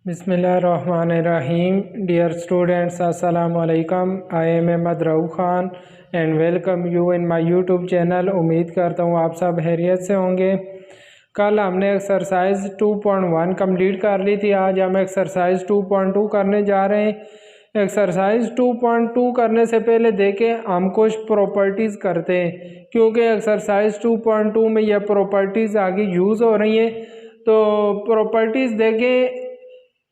बिस्मिल्लाहिर्रहमानिर्रहीम। Dear students, अस्सलाम वालेकुम। I am Ahmad Rauf Khan and welcome you in my YouTube channel. उम्मीद करता हूँ आप सब खैरियत से होंगे। कल हमने एक्सरसाइज 2.1 कंप्लीट कर ली थी। आज हम एक्सरसाइज 2.2 करने जा रहे हैं। एक्सरसाइज 2.2 करने से पहले देखें हम कुछ प्रॉपर्टीज़ करते हैं, क्योंकि एक्सरसाइज 2.2 में यह प्रॉपर्टीज़ आगे यूज़ हो रही हैं। तो प्रॉपर्टीज़ देखें,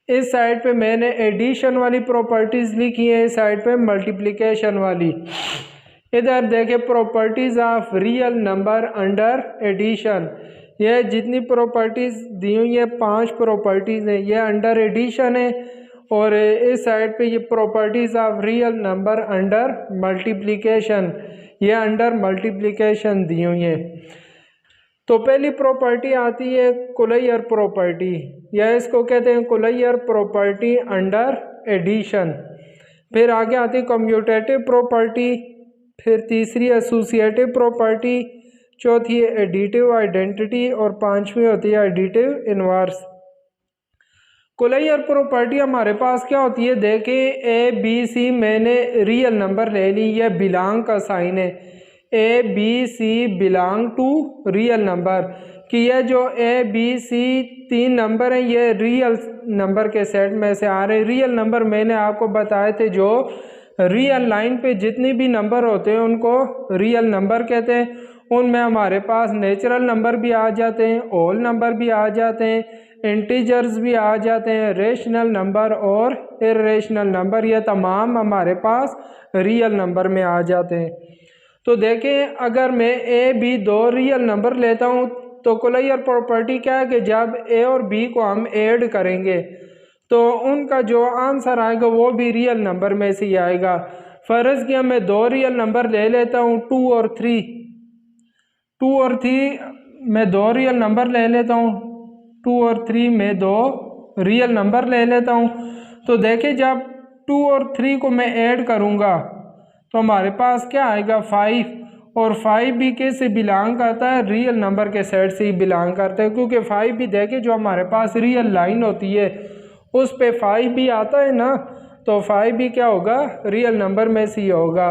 इस साइड पे मैंने एडिशन वाली प्रॉपर्टीज़ लिखी है, इस साइड पे मल्टीप्लिकेशन वाली। इधर देखें properties of real number under addition. यह जितनी प्रॉपर्टीज़ दी हुई है 5 प्रॉपर्टीज़ हैं, यह अंडर एडिशन है। और इस साइड पे ये properties of real number under multiplication, यह अंडर मल्टीप्लिकेशन दी हुई है। तो पहली प्रॉपर्टी आती है कुलैयर प्रॉपर्टी, या इसको कहते हैं कुलैयर प्रॉपर्टी अंडर एडिशन। फिर आगे आती है कम्यूटेटिव प्रॉपर्टी, फिर तीसरी एसोसिएटिव प्रॉपर्टी, चौथी है एडिटिव आइडेंटिटी और पांचवी होती है एडिटिव इनवर्स। कुलैयर प्रॉपर्टी हमारे पास क्या होती है, देखें ए बी सी मैंने रियल नंबर ले ली, यह बिलोंग का साइन है। ए b c belong to real number, कि यह जो ए बी सी 3 नंबर हैं ये रियल नंबर के सेट में से आ रहे हैं। रियल नंबर मैंने आपको बताए थे, जो रियल लाइन पे जितने भी नंबर होते हैं उनको रियल नंबर कहते हैं। उनमें हमारे पास नेचुरल नंबर भी आ जाते हैं, होल नंबर भी आ जाते हैं, इंटीजर्स भी आ जाते हैं, रेशनल नंबर और इर्रेशनल नंबर, ये तमाम हमारे पास रियल नंबर में आ जाते हैं। तो देखें, अगर मैं ए बी 2 रियल नंबर लेता हूँ तो कुलैयर प्रॉपर्टी क्या है कि जब ए और बी को हम ऐड करेंगे तो उनका जो आंसर आएगा वो भी रियल नंबर में से ही आएगा। फ़र्ज़ किया मैं 2 रियल नंबर ले लेता हूँ, 2 और 3, मैं 2 रियल नंबर ले लेता हूँ, 2 और 3 में 2 रियल नंबर ले लेता हूँ। तो देखिए, जब 2 और 3 को मैं ऐड करूँगा तो हमारे पास क्या आएगा 5, और 5 भी किससे बिलोंग करता है, रियल नंबर के सेट से ही बिलोंग करता है, क्योंकि 5 भी देखे जो हमारे पास रियल लाइन होती है उस पे 5 भी आता है ना, तो 5 भी क्या होगा, रियल नंबर में से ही होगा।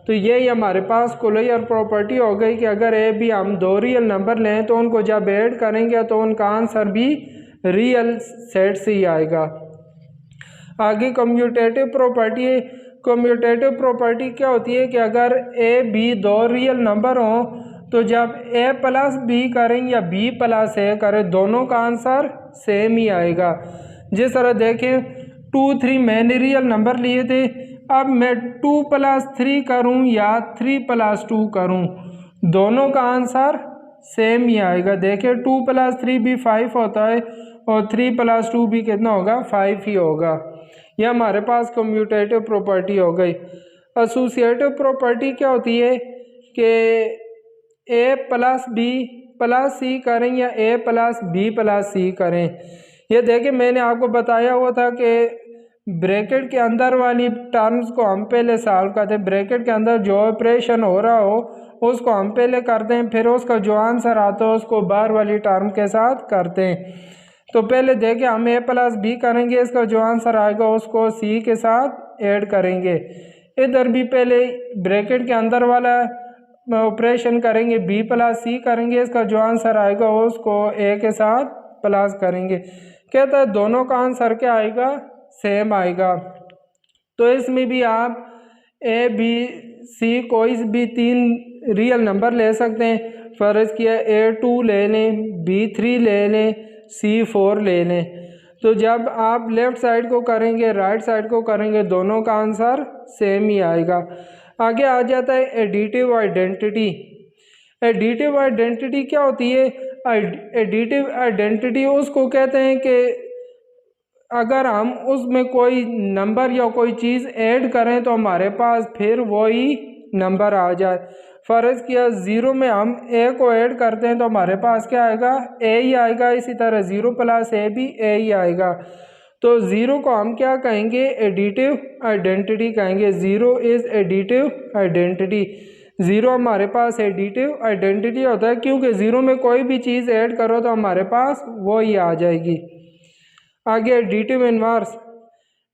तो यही हमारे पास कुलैयर प्रॉपर्टी हो गई कि अगर ए भी हम 2 रियल नंबर लें तो उनको जब ऐड करेंगे तो उनका आंसर भी रियल सेट से ही आएगा। आगे कम्यूटेटिव प्रॉपर्टी है। कम्यूटेटिव प्रॉपर्टी क्या होती है कि अगर ए बी 2 रियल नंबर हों तो जब ए प्लस बी करें या बी प्लस ए करें दोनों का आंसर सेम ही आएगा। जिस तरह देखें 2 3 मैंने रियल नंबर लिए थे, अब मैं 2 + 3 करूं या 3 + 2 करूं, दोनों का आंसर सेम ही आएगा। देखिए 2 + 3 भी 5 होता है और 3 + 2 भी कितना होगा, 5 ही होगा। यह हमारे पास कम्यूटेटिव प्रॉपर्टी हो गई। एसोसिएटिव प्रॉपर्टी क्या होती है कि ए प्लस बी प्लस सी करें या ए प्लस बी प्लस सी करें। ये देखिए मैंने आपको बताया हुआ था कि ब्रैकेट के अंदर वाली टर्म्स को हम पहले सॉल्व करते हैं। ब्रैकेट के अंदर जो ऑपरेशन हो रहा हो उसको हम पहले करते हैं, फिर उसका जो आंसर आता है उसको बाहर वाली टर्म के साथ करते हैं। तो पहले देखिए हम ए प्लस बी करेंगे, इसका जो आंसर आएगा उसको सी के साथ ऐड करेंगे। इधर भी पहले ब्रैकेट के अंदर वाला ऑपरेशन करेंगे, बी प्लस सी करेंगे, इसका जो आंसर आएगा उसको ए के साथ प्लस करेंगे। कहता है दोनों का आंसर क्या आएगा, सेम आएगा। तो इसमें भी आप ए बी सी कोई भी 3 रियल नंबर ले सकते हैं। फ़र्ज़ किया A2 ले लें, B3 ले लें, C4 ले लें। तो जब आप लेफ़्ट साइड को करेंगे राइट साइड को करेंगे दोनों का आंसर सेम ही आएगा। आगे आ जाता है एडिटिव आइडेंटिटी। एडिटिव आइडेंटिटी क्या होती है, एडिटिव आइडेंटिटी उसको कहते हैं कि अगर हम उसमें कोई नंबर या कोई चीज़ ऐड करें तो हमारे पास फिर वही नंबर आ जाए। फ़र्ज़ किया 0 में हम ए को ऐड करते हैं तो हमारे पास क्या आएगा, ए ही आएगा। इसी तरह 0 + ए भी ए ही आएगा। तो 0 को हम क्या कहेंगे, एडिटिव आइडेंटिटी कहेंगे। 0 इज़ एडिटिव आइडेंटिटी। 0 हमारे पास एडिटिव आइडेंटिटी होता है क्योंकि 0 में कोई भी चीज़ ऐड करो तो हमारे पास वो ही आ जाएगी। आगे एडिटिव इन्वर्स।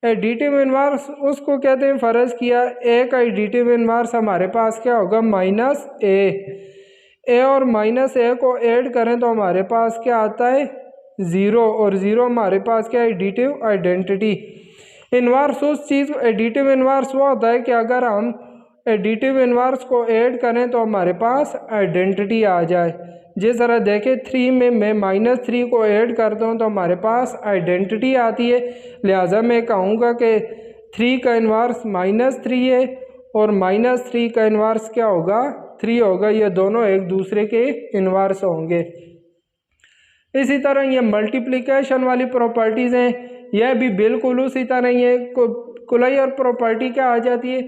एडिटिव इन्वर्स उसको कहते हैं, फ़र्ज़ किया ए का एडिटिव इन्वर्स हमारे पास क्या होगा, माइनस ए और माइनस ए को ऐड करें तो हमारे पास क्या आता है, ज़ीरो, और ज़ीरो हमारे पास क्या है, एडिटिव आइडेंटिटी। इन्वर्स उस चीज़, एडिटिव इन्वर्स वो होता है कि अगर हम एडिटिव इन्वर्स को ऐड करें तो हमारे पास आइडेंटिटी आ जाए। जिस तरह देखें 3 में मैं -3 को ऐड करता हूँ तो हमारे पास आइडेंटिटी आती है। लिहाजा मैं कहूँगा कि 3 का इन्वर्स -3 है और -3 का इन्वर्स क्या होगा, 3 होगा। ये दोनों एक दूसरे के इन्वर्स होंगे। इसी तरह ये मल्टीप्लिकेशन वाली प्रॉपर्टीज़ हैं, यह भी बिल्कुल उसी तरह ही है। कुलैयर प्रॉपर्टी क्या आ जाती है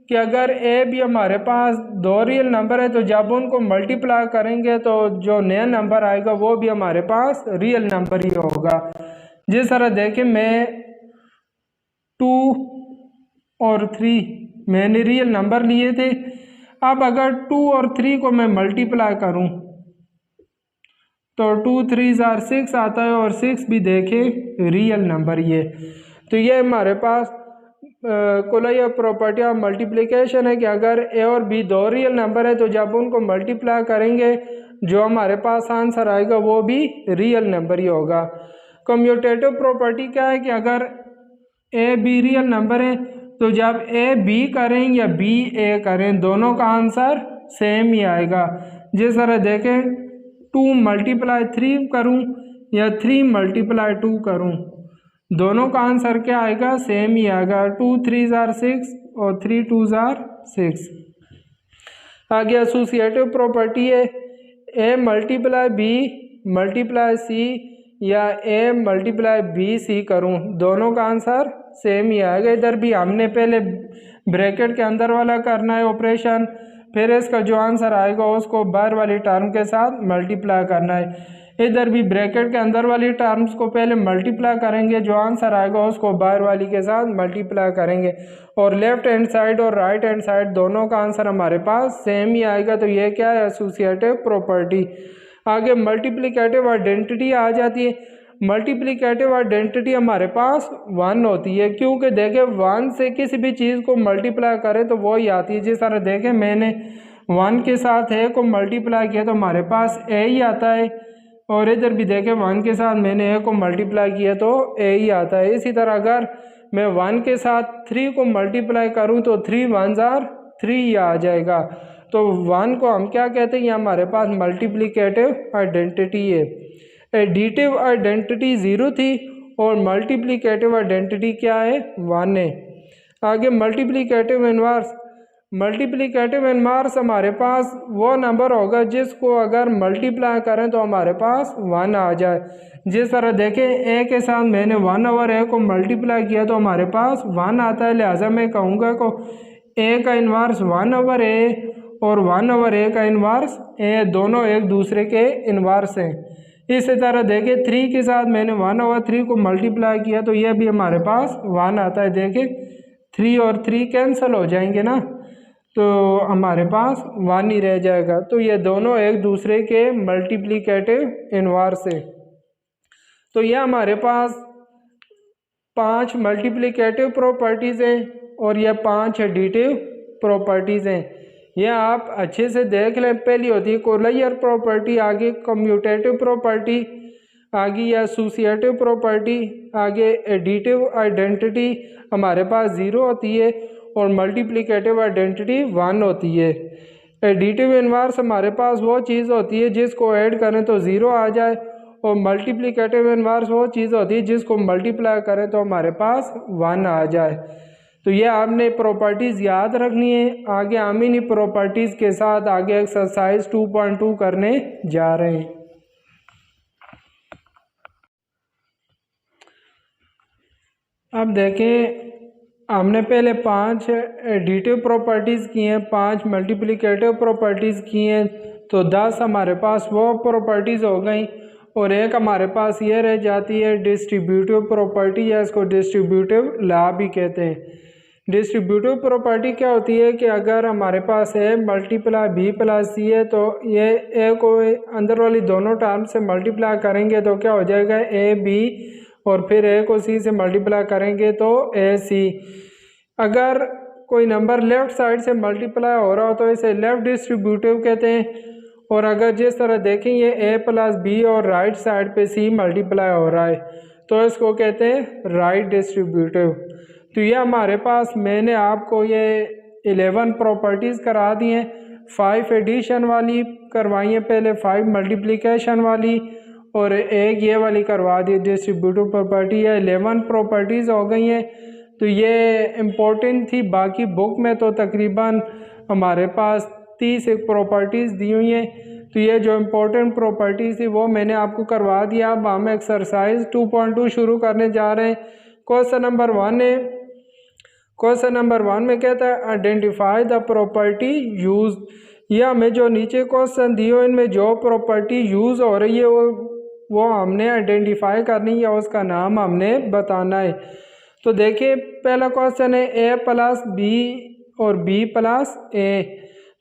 कि अगर ए भी हमारे पास दो रियल नंबर है तो जब उनको मल्टीप्लाई करेंगे तो जो नया नंबर आएगा वो भी हमारे पास रियल नंबर ही होगा। जिस तरह देखें मैं 2 और 3 मैंने रियल नंबर लिए थे। अब अगर 2 और 3 को मैं मल्टीप्लाई करूं तो 2 3 6 आता है और 6 भी देखें रियल नंबर ये। तो ये हमारे पास कुलैयर प्रॉपर्टी ऑफ मल्टीप्लिकेशन है कि अगर ए और बी दो रियल नंबर है तो जब उनको मल्टीप्लाई करेंगे जो हमारे पास आंसर आएगा वो भी रियल नंबर ही होगा। कम्यूटेटिव प्रॉपर्टी क्या है कि अगर ए बी रियल नंबर है तो जब ए बी करें या बी ए करें दोनों का आंसर सेम ही आएगा। जिस तरह देखें 2 × 3 करूं या 3 × 2 करूं, दोनों का आंसर क्या आएगा, सेम ही आएगा। 2 3 6 और 3 2 6। आगे एसोसिएटिव प्रॉपर्टी है ए × बी × सी या ए × बी सी करूं, दोनों का आंसर सेम ही आएगा। इधर भी हमने पहले ब्रैकेट के अंदर वाला करना है ऑपरेशन, फिर इसका जो आंसर आएगा उसको बाहर वाली टर्म के साथ मल्टीप्लाई करना है। इधर भी ब्रैकेट के अंदर वाली टर्म्स को पहले मल्टीप्लाई करेंगे, जो आंसर आएगा उसको बाहर वाली के साथ मल्टीप्लाई करेंगे और लेफ्ट हैंड साइड और राइट हैंड साइड दोनों का आंसर हमारे पास सेम ही आएगा। तो ये क्या है, एसोसिएटिव प्रॉपर्टी। आगे मल्टीप्लिकेटिव आइडेंटिटी आ जाती है। मल्टीप्लिकेटिव आइडेंटिटी हमारे पास 1 होती है, क्योंकि देखें 1 से किसी भी चीज़ को मल्टीप्लाई करें तो वो ही आती है। जिस तरह देखें मैंने 1 के साथ ए को मल्टीप्लाई किया तो हमारे पास ए ही आता है, और इधर भी देखें 1 के साथ मैंने ए को मल्टीप्लाई किया तो ए ही आता है। इसी तरह अगर मैं 1 के साथ 3 को मल्टीप्लाई करूं तो 3 1 3 ही आ जाएगा। तो 1 को हम क्या कहते हैं, ये हमारे पास मल्टीप्लिकेटिव आइडेंटिटी है। एडिटिव आइडेंटिटी 0 थी और मल्टीप्लिकेटिव आइडेंटिटी क्या है, 1 है। आगे मल्टीप्लिकेटिव इन्वर्स। मल्टीप्लिकेटिव इन्वर्स हमारे पास वो नंबर होगा जिसको अगर मल्टीप्लाई करें तो हमारे पास 1 आ जाए। जिस तरह देखें ए के साथ मैंने 1/a को मल्टीप्लाई किया तो हमारे पास 1 आता है। लिहाजा मैं कहूँगा को ए का इन्वर्स 1/a और 1/a का इन्वर्स ए, दोनों एक दूसरे के इन्वर्स हैं। इसी तरह देखें 3 के साथ मैंने 1/3 को मल्टीप्लाई किया तो यह भी हमारे पास 1 आता है। देखें 3 और 3 कैंसिल हो जाएंगे ना, तो हमारे पास 1 ही रह जाएगा। तो ये दोनों एक दूसरे के मल्टीप्लिकेटिव इन्वर्स है। तो यह हमारे पास 5 मल्टीप्लिकेटिव प्रॉपर्टीज़ हैं और यह 5 एडिटिव प्रॉपर्टीज़ हैं। यह आप अच्छे से देख लें। पहली होती है कुलैयर प्रॉपर्टी, आगे कम्यूटेटिव प्रॉपर्टी, आगे या एसोसिएटिव प्रॉपर्टी, आगे एडिटिव आइडेंटिटी हमारे पास 0 होती है और मल्टीप्लिकेटिव आइडेंटिटी 1 होती है। एडिटिव इन्वर्स हमारे पास वो चीज़ होती है जिसको ऐड करें तो 0 आ जाए, और मल्टीप्लिकेटिव इन्वर्स वो चीज़ होती है जिसको मल्टीप्लाई करें तो हमारे पास 1 आ जाए। तो ये आपने प्रॉपर्टीज़ याद रखनी है। आगे हम इन्हीं प्रॉपर्टीज़ के साथ आगे एक्सरसाइज 2.2 करने जा रहे हैं। अब देखें हमने पहले 5 एडिटिव प्रॉपर्टीज़ की हैं, 5 मल्टीप्लिकेटिव प्रॉपर्टीज़ की हैं, तो 10 हमारे पास वो प्रॉपर्टीज़ हो गई और एक हमारे पास ये रह जाती है डिस्ट्रीब्यूटिव प्रॉपर्टी, या इसको डिस्ट्रीब्यूटिव लॉ भी कहते हैं। डिस्ट्रीब्यूटिव प्रॉपर्टी क्या होती है कि अगर हमारे पास ए × बी + सी है तो ये ए को अंदर वाली दोनों टर्म से मल्टीप्लाई करेंगे तो क्या हो जाएगा, ए बी और फिर ए को सी से मल्टीप्लाई करेंगे तो ए सी। अगर कोई नंबर लेफ़्ट साइड से मल्टीप्लाई हो रहा हो तो इसे लेफ़्ट डिस्ट्रीब्यूटिव कहते हैं, और अगर जिस तरह देखें ये ए प्लस बी और राइट साइड पे सी मल्टीप्लाई हो रहा है तो इसको कहते हैं राइट डिस्ट्रीब्यूटिव। तो ये हमारे पास मैंने आपको ये 11 प्रॉपर्टीज़ करा दी हैं, 5 एडिशन वाली करवाई हैं पहले, 5 मल्टीप्लिकेशन वाली, और एक ये वाली करवा दी डिस्ट्रीब्यूटिव प्रॉपर्टी। ये 11 प्रॉपर्टीज़ हो गई हैं। तो ये इम्पोर्टेंट थी, बाकी बुक में तो तकरीबन हमारे पास 30 एक प्रॉपर्टीज़ दी हुई हैं। तो ये जो इम्पोर्टेंट प्रॉपर्टीज़ थी वो मैंने आपको करवा दिया। अब हम एक्सरसाइज 2.2 शुरू करने जा रहे हैं। क्वेश्चन नंबर 1 है। क्वेश्चन नंबर 1 में कहता है आइडेंटिफाई द प्रॉपर्टी यूज। ये हमें जो नीचे क्वेश्चन दिए हो इनमें जो प्रॉपर्टी यूज़ हो रही है वो हमने आइडेंटिफाई करनी है, उसका नाम हमने बताना है। तो देखिए पहला क्वेश्चन है ए प्लस बी और बी प्लस ए।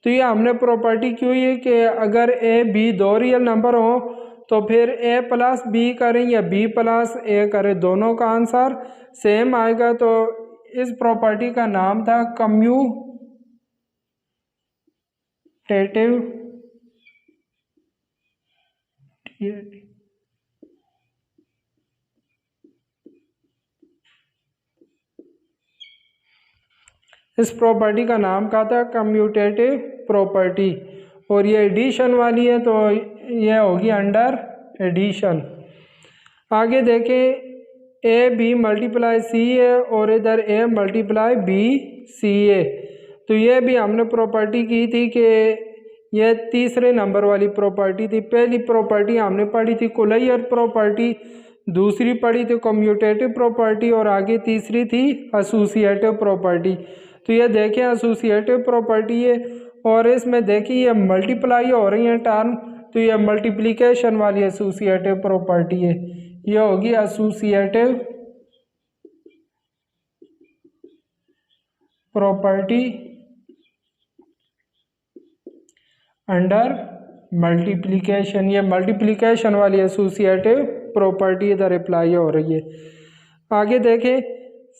तो ये हमने प्रॉपर्टी क्यों है कि अगर ए बी दो रियल नंबर हो तो फिर ए प्लस बी करें या बी प्लस ए करें, दोनों का आंसर सेम आएगा। तो इस प्रॉपर्टी का नाम था कम्यूटेटिव इस प्रॉपर्टी का नाम क्या था, कम्यूटेटिव प्रॉपर्टी। और ये एडिशन वाली है तो ये होगी अंडर एडिशन। आगे देखें ए बी मल्टीप्लाई सी है और इधर ए मल्टीप्लाई बी सी है। तो ये भी हमने प्रॉपर्टी की थी कि ये तीसरे नंबर वाली प्रॉपर्टी थी। पहली प्रॉपर्टी हमने पढ़ी थी कुलैयर प्रॉपर्टी, दूसरी पढ़ी थी कम्यूटेटिव प्रॉपर्टी और आगे तीसरी थी एसोसिएटिव प्रॉपर्टी। तो ये देखें एसोसिएटिव प्रॉपर्टी है और इसमें देखिए ये मल्टीप्लाई हो रही है टर्म, तो ये मल्टीप्लिकेशन वाली एसोसिएटिव प्रॉपर्टी है। ये होगी एसोसिएटिव प्रॉपर्टी अंडर मल्टीप्लिकेशन। ये मल्टीप्लिकेशन वाली एसोसिएटिव प्रॉपर्टी इधर अप्लाई हो रही है। आगे देखें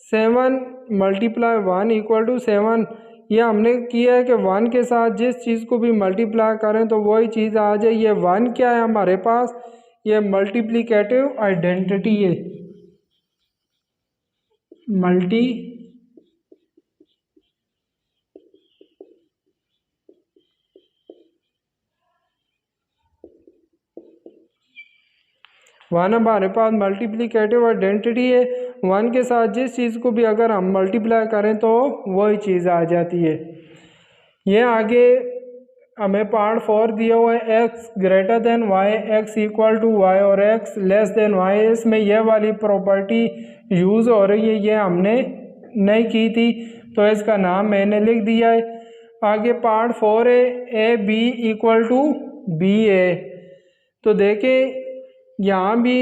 7 मल्टीप्लाई 1 इक्वल टू 7। ये हमने किया है कि 1 के साथ जिस चीज़ को भी मल्टीप्लाई करें तो वही चीज़ आ जाए। ये 1 क्या है हमारे पास, ये मल्टीप्लिकेटिव आइडेंटिटी है, वन हमारे पास मल्टीप्लिकेटिव आइडेंटिटी है। 1 के साथ जिस चीज़ को भी अगर हम मल्टीप्लाई करें तो वही चीज़ आ जाती है। ये आगे हमें पार्ट 4 दिया हुआ है x greater than y, x equal to y और x लेस देन वाई। इसमें यह वाली प्रॉपर्टी यूज़ हो रही है, ये हमने नहीं की थी तो इसका नाम मैंने लिख दिया है। आगे पार्ट 4 है ए B equal to B A. तो देखें यहाँ भी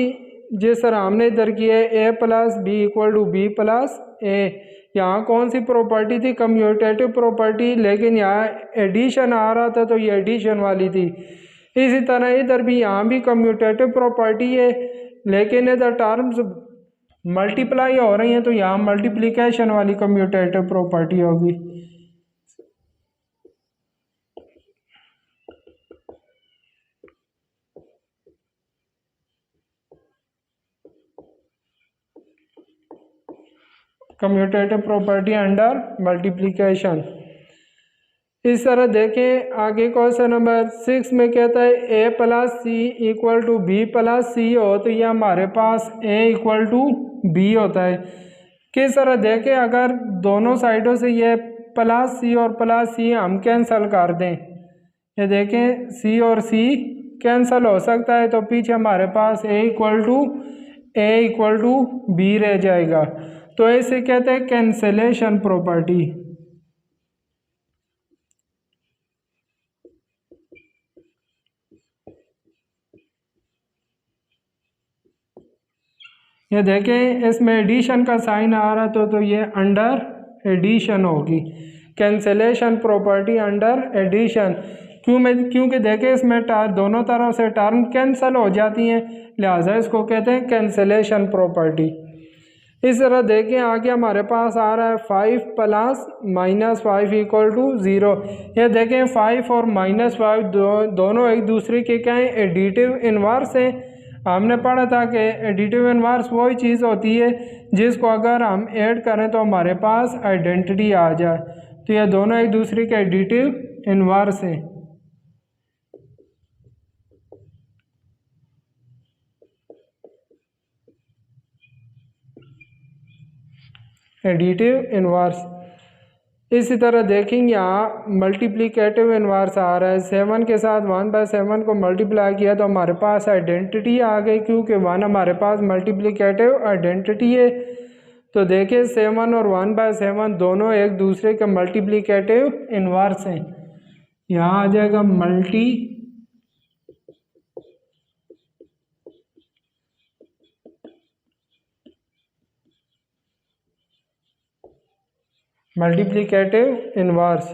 जिस तरह हमने इधर किया है A plus B equal to B plus A, यहाँ कौन सी प्रॉपर्टी थी, कम्यूटेटिव प्रॉपर्टी, लेकिन यहाँ एडिशन आ रहा था तो ये एडिशन वाली थी। इसी तरह इधर भी यहाँ भी कम्यूटेटिव प्रॉपर्टी है लेकिन इधर टर्म्स मल्टीप्लाई हो रही हैं तो यहाँ मल्टीप्लिकेशन वाली कम्यूटेटिव प्रॉपर्टी होगी। Commutative property under multiplication. इस तरह देखें आगे क्वेश्चन नंबर 6 में कहता है A plus C equal to B plus C हो, तो ये हमारे पास ए इक्वल टू बी होता है। किस तरह देखें अगर दोनों साइडों से ये प्लस सी और प्लस सी हम कैंसिल कर दें, ये देखें सी और सी कैंसिल हो सकता है तो पीछे हमारे पास ए इक्वल टू बी रह जाएगा। तो इसे कहते हैं कैंसिलेशन प्रॉपर्टी। ये देखें इसमें एडिशन का साइन आ रहा तो ये अंडर एडिशन होगी, कैंसिलेशन प्रॉपर्टी अंडर एडिशन। क्योंकि देखें इसमें दोनों तरफ से टर्म कैंसिल हो जाती हैं, लिहाजा इसको कहते हैं कैंसिलेशन प्रॉपर्टी। इस तरह देखें आगे हमारे पास आ रहा है 5 प्लस माइनस 5 इक्वल टू 0। ये देखें 5 और माइनस 5 दोनों एक दूसरे के क्या हैं, एडिटिव इन्वर्स हैं। हमने पढ़ा था कि एडिटिव इन्वर्स वही चीज़ होती है जिसको अगर हम ऐड करें तो हमारे पास आइडेंटिटी आ जाए। तो ये दोनों एक दूसरे के एडिटिव इन्वर्स हैं। Additive inverse. इसी तरह देखेंगे यहाँ मल्टीप्लिकेटिव इन्वर्स आ रहा है। 7 के साथ 1/7 को मल्टीप्लाई किया तो हमारे पास आइडेंटिटी आ गई, क्योंकि 1 हमारे पास मल्टीप्लिकेटिव आइडेंटिटी है। तो देखिए 7 और 1/7 दोनों एक दूसरे के मल्टीप्लिकेटिव इन्वर्स हैं। यहाँ आ जाएगा मल्टीप्लिकेटिव इन्वर्स।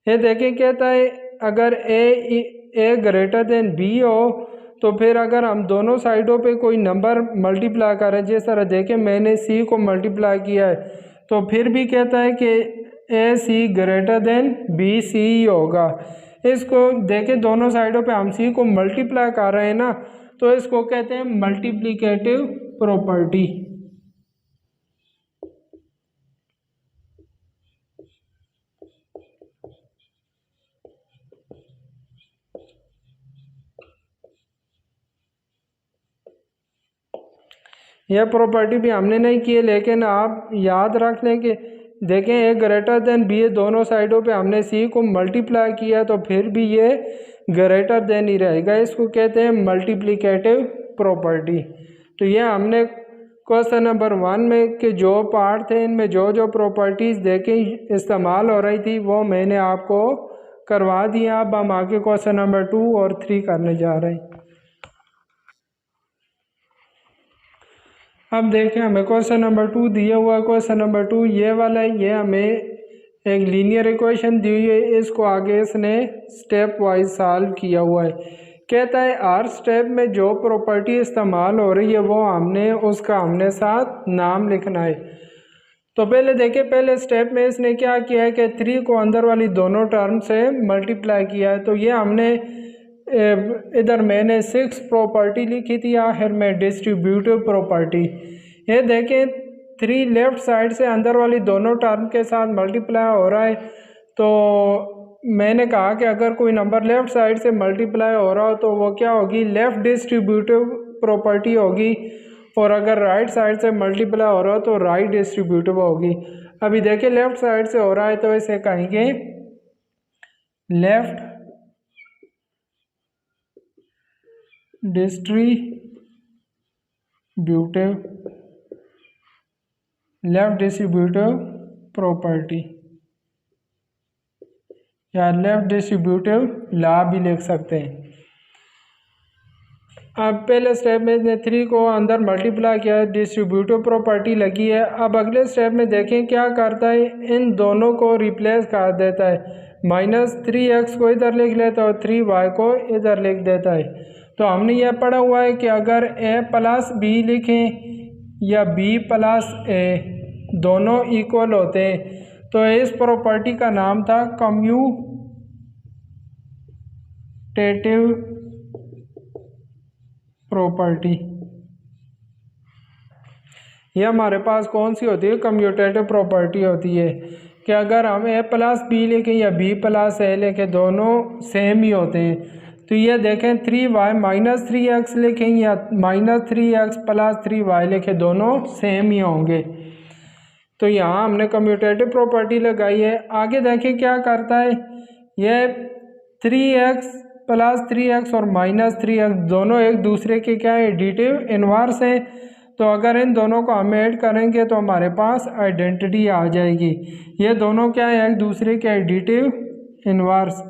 ये देखें कहता है अगर ए ग्रेटर देन बी हो तो फिर अगर हम दोनों साइडों पे कोई नंबर मल्टीप्लाई करें, जिस तरह देखें मैंने सी को मल्टीप्लाई किया है, तो फिर भी कहता है कि ए सी ग्रेटर देन बी सी ही होगा। इसको देखें दोनों साइडों पे हम सी को मल्टीप्लाई कर रहे हैं ना, तो इसको कहते हैं मल्टीप्लिकेटिव प्रॉपर्टी। यह प्रॉपर्टी भी हमने नहीं की है, लेकिन आप याद रख लें कि देखें ए ग्रेटर देन बी है, दोनों साइडों पे हमने सी को मल्टीप्लाई किया तो फिर भी ये ग्रेटर देन ही रहेगा। इसको कहते हैं मल्टीप्लिकेटिव प्रॉपर्टी। तो ये हमने क्वेश्चन नंबर 1 में के जो पार्ट थे इनमें जो जो प्रॉपर्टीज़ देखें इस्तेमाल हो रही थी वो मैंने आपको करवा दिया। अब हम आगे क्वेश्चन नंबर 2 और 3 करने जा रहे हैं। अब देखें हमें क्वेश्चन नंबर 2 दिया हुआ है। क्वेश्चन नंबर 2 ये वाला है, ये हमें एक लीनियर इक्वेशन दी हुई है, इसको आगे इसने स्टेप वाइज सॉल्व किया हुआ है। कहता है हर स्टेप में जो प्रॉपर्टी इस्तेमाल हो रही है वो हमने साथ नाम लिखना है। तो पहले देखें पहले स्टेप में इसने क्या किया है कि 3 को अंदर वाली दोनों टर्म से मल्टीप्लाई किया है। तो ये हमने इधर मैंने 6 प्रॉपर्टी लिखी थी, आखिर में डिस्ट्रीब्यूटिव प्रॉपर्टी। ये देखें 3 लेफ़्ट साइड से अंदर वाली दोनों टर्म के साथ मल्टीप्लाई हो रहा है। तो मैंने कहा कि अगर कोई नंबर लेफ़्ट साइड से मल्टीप्लाई हो रहा हो तो वो क्या होगी, लेफ़्ट डिस्ट्रीब्यूटिव प्रॉपर्टी होगी, और अगर राइट साइड से मल्टीप्लाई हो रहा हो तो राइट डिस्ट्रीब्यूटिव होगी। अभी देखिए लेफ़्ट साइड से हो रहा है तो इसे कहेंगे लेफ़्ट डिस्ट्रीब्यूटिव प्रॉपर्टी या लेफ़्ट डिस्ट्रीब्यूटिव लॉ भी लिख सकते हैं। अब पहले स्टेप में इसने 3 को अंदर मल्टीप्लाई किया, डिस्ट्रीब्यूटिव प्रॉपर्टी लगी है। अब अगले स्टेप में देखें क्या करता है, इन दोनों को रिप्लेस कर देता है। -3x को इधर लिख लेता है और 3y को इधर लिख देता है। तो हमने यह पढ़ा हुआ है कि अगर a प्लस बी लिखें या b प्लस a दोनों इक्वल होते हैं तो इस प्रॉपर्टी का नाम था कम्यूटेटिव प्रॉपर्टी। यह हमारे पास कौन सी होती है, कम्यूटेटिव प्रॉपर्टी होती है कि अगर हम a प्लस बी लिखें या b प्लस a लिखें दोनों सेम ही होते हैं। तो ये देखें 3y -3x लिखें या -3x प्लस 3y लिखें दोनों सेम ही होंगे। तो यहाँ हमने कम्यूटेटिव प्रॉपर्टी लगाई है। आगे देखें क्या करता है, यह 3x प्लस 3x और -3x दोनों एक दूसरे के क्या है, एडिटिव इन्वर्स हैं। तो अगर इन दोनों को हम ऐड करेंगे तो हमारे पास आइडेंटिटी आ जाएगी। ये दोनों क्या है, एक दूसरे के एडिटिव इन्वर्स।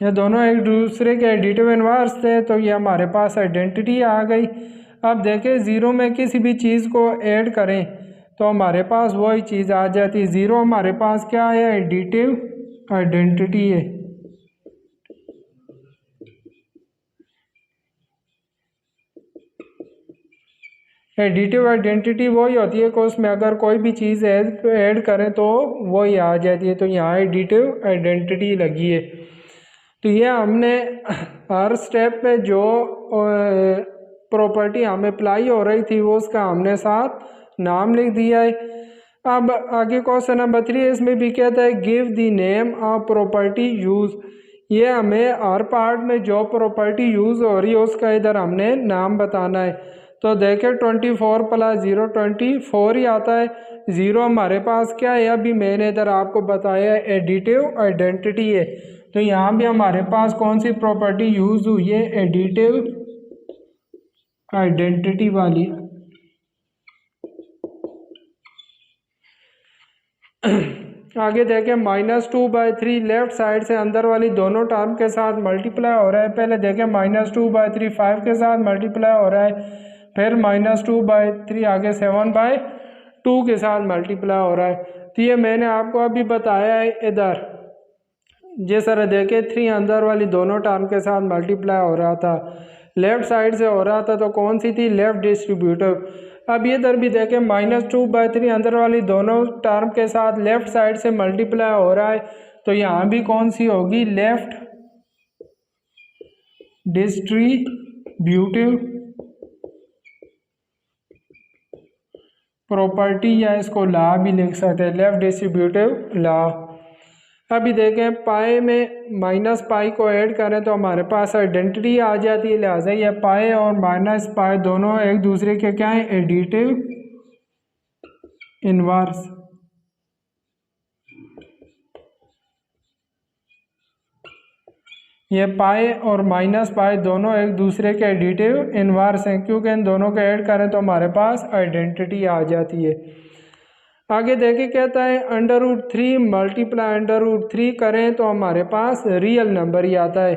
ये दोनों एक दूसरे के एडिटिव इन्वर्स थे, तो ये हमारे पास आइडेंटिटी आ गई। अब देखें ज़ीरो में किसी भी चीज़ को ऐड करें तो हमारे पास वही चीज़ आ जाती है। ज़ीरो हमारे पास क्या है, एडिटिव आइडेंटिटी है। एडिटिव आइडेंटिटी वही होती है कि उसमें अगर कोई भी चीज़ ऐड करें तो वही आ जाती है। तो यहाँ एडिटिव आइडेंटिटी लगी है। तो ये हमने हर स्टेप पे जो प्रॉपर्टी हमें अप्लाई हो रही थी वो उसका हमने साथ नाम लिख दिया है। अब आगे क्वेश्चन नंबर 3 इसमें भी कहता है give the name of property use. ये हमें हर पार्ट में जो प्रॉपर्टी यूज़ हो रही है उसका इधर हमने नाम बताना है। तो देखें 24 + 0 24 ही आता है। ज़ीरो हमारे पास क्या है, अभी मैंने इधर आपको बताया एडिटिव आइडेंटिटी है। तो यहाँ भी हमारे पास कौन सी प्रॉपर्टी यूज़ हुई है, एडिटिव आइडेंटिटी वाली। आगे देखें -2/3 लेफ्ट साइड से अंदर वाली दोनों टर्म के साथ मल्टीप्लाई हो रहा है। पहले देखें -2/3 5 के साथ मल्टीप्लाई हो रहा है, फिर -2/3 आगे 7/2 के साथ मल्टीप्लाई हो रहा है। तो ये मैंने आपको अभी बताया है इधर। जिस तरह देखें 3 अंदर वाली दोनों टर्म के साथ मल्टीप्लाई हो रहा था, लेफ़्ट साइड से हो रहा था, तो कौन सी थी, लेफ़्ट डिस्ट्रीब्यूटिव। अब ये इधर भी देखें -2/3 अंदर वाली दोनों टर्म के साथ लेफ़्ट साइड से मल्टीप्लाई हो रहा है, तो यहाँ भी कौन सी होगी, लेफ़्ट डिस्ट्रीब्यूटिव प्रॉपर्टी, या इसको लॉ भी लिख सकते हैं, लेफ़्ट डिस्ट्रीब्यूटिव लॉ। अभी देखें पाई में -पाई को ऐड करें तो हमारे पास आइडेंटिटी आ जाती है। लिहाजा ये पाई और -पाई दोनों एक दूसरे के क्या हैं, एडिटिव इनवर्स। ये पाई और -पाई दोनों एक दूसरे के एडिटिव इनवर्स हैं, क्योंकि इन दोनों को ऐड करें तो हमारे पास आइडेंटिटी आ जाती है। आगे देखिए कहता है √3 मल्टीप्लाई √3 करें तो हमारे पास रियल नंबर ही आता है।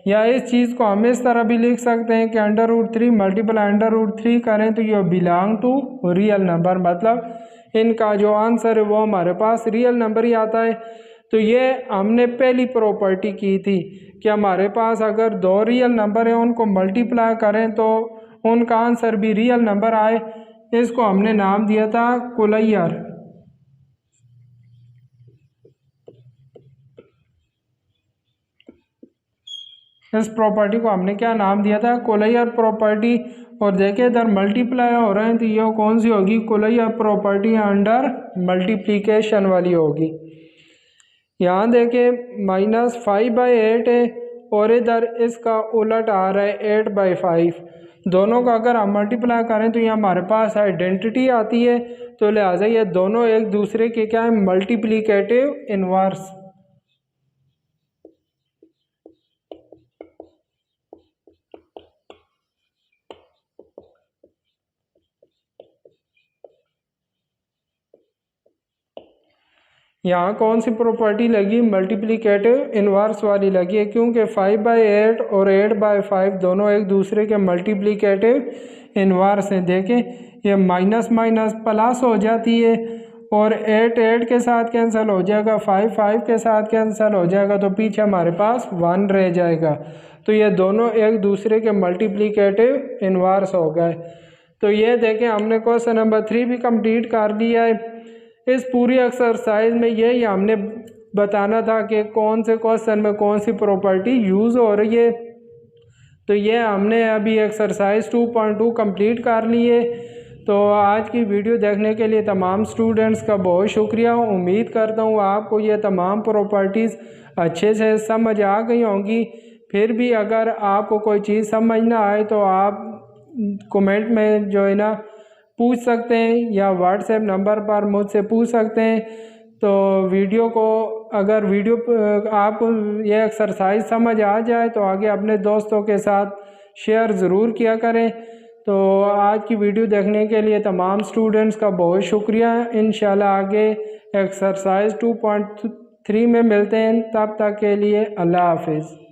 या इस चीज़ को हम इस तरह भी लिख सकते हैं कि √3 मल्टीप्लाई √3 करें तो ये बिलोंग टू रियल नंबर, मतलब इनका जो आंसर है वो हमारे पास रियल नंबर ही आता है। तो ये हमने पहली प्रॉपर्टी की थी कि हमारे पास अगर दो रियल नंबर हैं उनको मल्टीप्लाई करें तो उनका आंसर भी रियल नंबर आए। इसको हमने नाम दिया था कोलैयर। इस प्रॉपर्टी को हमने क्या नाम दिया था, कोलैयर प्रॉपर्टी। और देखिए इधर मल्टीप्लाई हो रहे हैं तो ये कौन सी होगी, कोलैयर प्रॉपर्टी अंडर मल्टीप्लिकेशन वाली होगी। यहाँ देखिए -5/8 है और इधर इसका उलट आ रहा है 8/5। दोनों का अगर हम मल्टीप्लाई करें तो ये हमारे पास आइडेंटिटी आती है। तो लिहाजा ये दोनों एक दूसरे के क्या है, मल्टीप्लिकेटिव इनवर्स। यहाँ कौन सी प्रॉपर्टी लगी, मल्टीप्लिकेटिव इनवर्स वाली लगी है, क्योंकि 5/8 और 8/5 दोनों एक दूसरे के मल्टीप्लिकेटिव इनवर्स हैं। देखें ये माइनस माइनस प्लस हो जाती है और 8 के साथ कैंसिल हो जाएगा, 5 के साथ कैंसिल हो जाएगा, तो पीछे हमारे पास 1 रह जाएगा। तो ये दोनों एक दूसरे के मल्टीप्लिकेटिव इनवर्स हो गए। तो ये देखें हमने क्वेश्चन नंबर 3 भी कंप्लीट कर लिया है। इस पूरी एक्सरसाइज में यही हमने बताना था कि कौन से क्वेश्चन में कौन सी प्रॉपर्टी यूज़ हो रही है। तो ये हमने अभी एक्सरसाइज 2.2 कंप्लीट कर ली है। तो आज की वीडियो देखने के लिए तमाम स्टूडेंट्स का बहुत शुक्रिया। उम्मीद करता हूँ आपको ये तमाम प्रॉपर्टीज़ अच्छे से समझ आ गई होंगी। फिर भी अगर आपको कोई चीज़ समझ ना आए तो आप कमेंट में जो है ना पूछ सकते हैं या व्हाट्सएप नंबर पर मुझसे पूछ सकते हैं। तो वीडियो को अगर आपको ये एक्सरसाइज समझ आ जाए तो आगे अपने दोस्तों के साथ शेयर ज़रूर किया करें। तो आज की वीडियो देखने के लिए तमाम स्टूडेंट्स का बहुत शुक्रिया। इंशाल्लाह आगे एक्सरसाइज 2.3 में मिलते हैं। तब तक के लिए अल्लाह हाफिज़।